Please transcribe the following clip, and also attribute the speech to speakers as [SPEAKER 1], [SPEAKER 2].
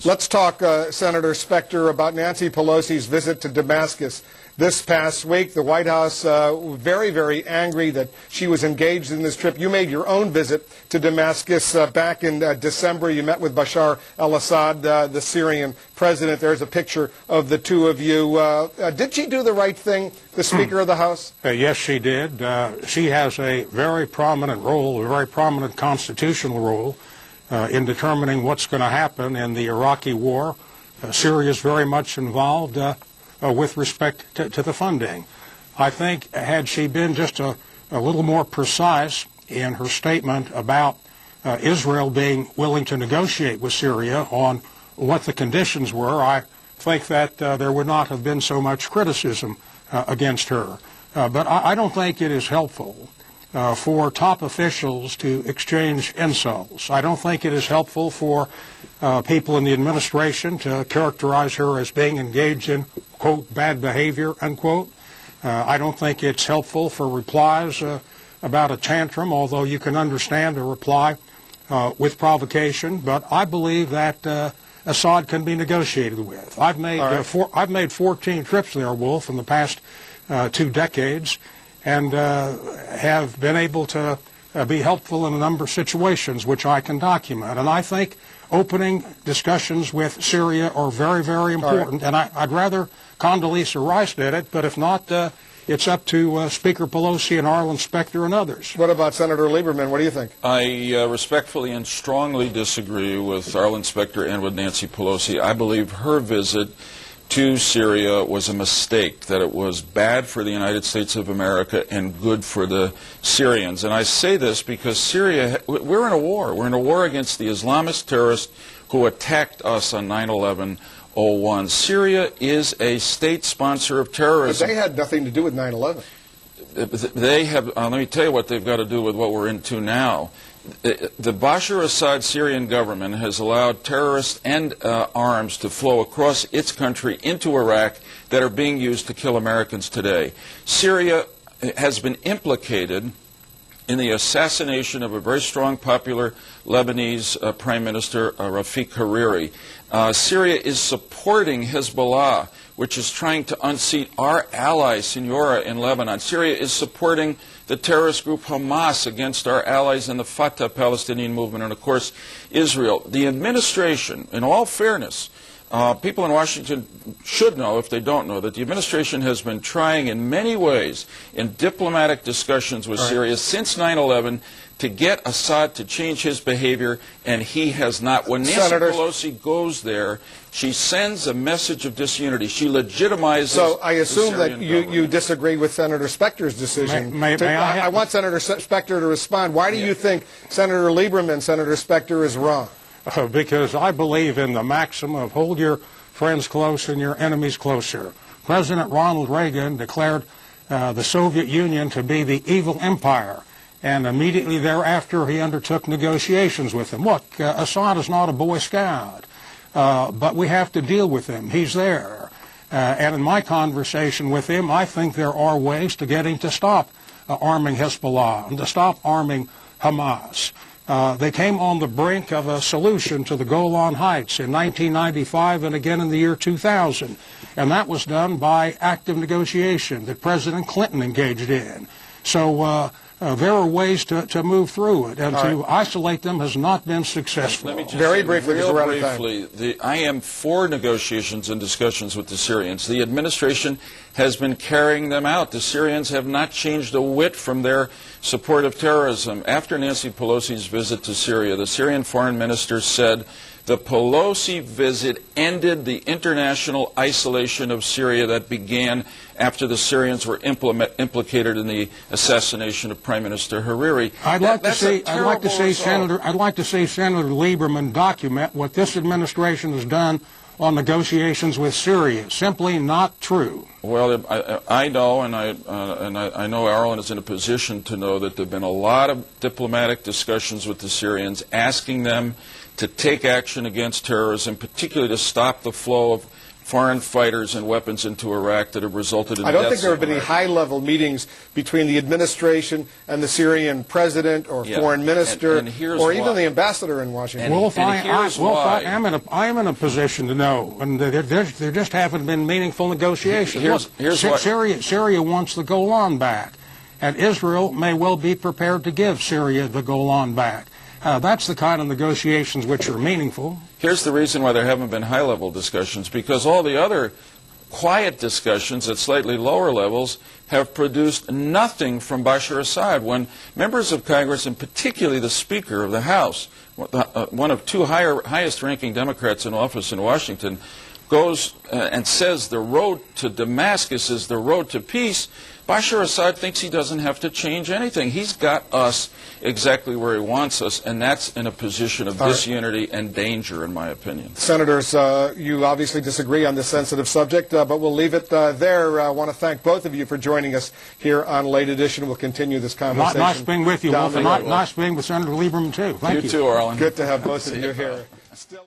[SPEAKER 1] Let's talk, Senator Specter, about Nancy Pelosi's visit to Damascus this past week. The White House very, very angry that she was engaged in this trip. You made your own visit to Damascus back in December. You met with Bashar al-Assad, the Syrian president. There's a picture of the two of you. Did she do the right thing, the Speaker of the House?
[SPEAKER 2] Yes, she did. She has a very prominent role, a very prominent constitutional role in determining what's going to happen in the Iraqi war. Syria is very much involved with respect to the funding. I think had she been just a little more precise in her statement about Israel being willing to negotiate with Syria on what the conditions were, I think that there would not have been so much criticism against her. But I don't think it is helpful for top officials to exchange insults. I don't think it is helpful for people in the administration to characterize her as being engaged in, quote, bad behavior, unquote. I don't think it's helpful for replies about a tantrum, although you can understand a reply with provocation. But I believe that Assad can be negotiated with. I've made 14 trips there, Wolf, in the past 2 decades, and have been able to be helpful in a number of situations, which I can document. And I think opening discussions with Syria are very, very important. And I'd rather Condoleezza Rice did it, but if not, it's up to Speaker Pelosi and Arlen, Specter, and others.
[SPEAKER 1] What about Senator Lieberman? What do you think?
[SPEAKER 3] I respectfully and strongly disagree with Arlen, Specter, and with Nancy Pelosi. I believe her visit to Syria was a mistake, that it was bad for the United States of America and good for the Syrians. And I say this because Syria, we're in a war. We're in a war against the Islamist terrorists who attacked us on 9/11/01. Syria is a state sponsor of terrorism.
[SPEAKER 1] But they had nothing to do with 9/11.
[SPEAKER 3] They have, let me tell you what they've got to do with what we're into now. The Bashar al-Assad Syrian government has allowed terrorists and arms to flow across its country into Iraq that are being used to kill Americans today. Syria has been implicated in the assassination of a very strong, popular Lebanese Prime Minister, Rafiq Hariri. Syria is supporting Hezbollah, which is trying to unseat our ally, Senora, in Lebanon. Syria is supporting the terrorist group Hamas against our allies in the Fatah Palestinian movement, and of course, Israel. The administration, in all fairness, people in Washington should know, if they don't know, that the administration has been trying in many ways in diplomatic discussions with Syria since 9/11 to get Assad to change his behavior, and he has not. When Nancy Pelosi goes there, she sends a message of disunity. She legitimizes.
[SPEAKER 1] So I assume that you disagree with Senator Specter's decision. I want Senator Specter to respond. Why do you think Senator Lieberman, Senator Specter, is wrong?
[SPEAKER 2] Because I believe in the maxim of hold your friends close and your enemies closer. President Ronald Reagan declared the Soviet Union to be the evil empire, and immediately thereafter he undertook negotiations with them. Look, Assad is not a Boy Scout, but we have to deal with him. He's there. And in my conversation with him, I think there are ways to get him to stop arming Hezbollah and to stop arming Hamas. They came on the brink of a solution to the Golan Heights in 1995 and again in the year 2000. And that was done by active negotiation that President Clinton engaged in. So there are ways to move through it, and to isolate them has not been successful.
[SPEAKER 3] Let me just
[SPEAKER 1] Very
[SPEAKER 3] say,
[SPEAKER 1] briefly,
[SPEAKER 3] real briefly, I am for negotiations and discussions with the Syrians. The administration has been carrying them out. The Syrians have not changed a whit from their support of terrorism. After Nancy Pelosi's visit to Syria, the Syrian foreign minister said the Pelosi visit ended the international isolation of Syria that began after the Syrians were implicated in the assassination of Prime Minister Hariri.
[SPEAKER 2] I'd like to see Senator Lieberman document what this administration has done on negotiations with Syria. Simply not true.
[SPEAKER 3] Well, I know, and I know Arlen is in a position to know that there have been a lot of diplomatic discussions with the Syrians, asking them to take action against terrorism, particularly to stop the flow of foreign fighters and weapons into Iraq that have resulted in
[SPEAKER 1] I don't think
[SPEAKER 3] deaths
[SPEAKER 1] there have
[SPEAKER 3] of
[SPEAKER 1] been any
[SPEAKER 3] Americans.
[SPEAKER 1] high-level meetings between the administration and the Syrian president or
[SPEAKER 3] Yeah,
[SPEAKER 1] foreign minister
[SPEAKER 3] and here's
[SPEAKER 1] or even
[SPEAKER 3] why.
[SPEAKER 1] the ambassador in Washington.
[SPEAKER 3] And here's why.
[SPEAKER 2] I'm in a position to know, and there just haven't been meaningful negotiations.
[SPEAKER 3] Here's
[SPEAKER 2] Look,
[SPEAKER 3] why.
[SPEAKER 2] Syria wants the Golan back, and Israel may well be prepared to give Syria the Golan back. That's the kind of negotiations which are meaningful.
[SPEAKER 3] Here's the reason why there haven't been high-level discussions, because all the other quiet discussions at slightly lower levels have produced nothing from Bashar Assad. When members of Congress, and particularly the Speaker of the House, one of two highest-ranking Democrats in office in Washington, goes and says the road to Damascus is the road to peace, Bashar Assad thinks he doesn't have to change anything. He's got us exactly where he wants us, and that's in a position of disunity and danger, in my opinion.
[SPEAKER 1] Senators, you obviously disagree on this sensitive subject, but we'll leave it there. I want to thank both of you for joining us here on Late Edition. We'll continue this conversation.
[SPEAKER 2] Nice being with you,
[SPEAKER 1] down
[SPEAKER 2] Wolf,
[SPEAKER 1] the
[SPEAKER 2] and
[SPEAKER 1] road.
[SPEAKER 2] nice being with Senator Lieberman, too. Thank you.
[SPEAKER 3] You too, Arlen.
[SPEAKER 1] Good to have both of you here. Still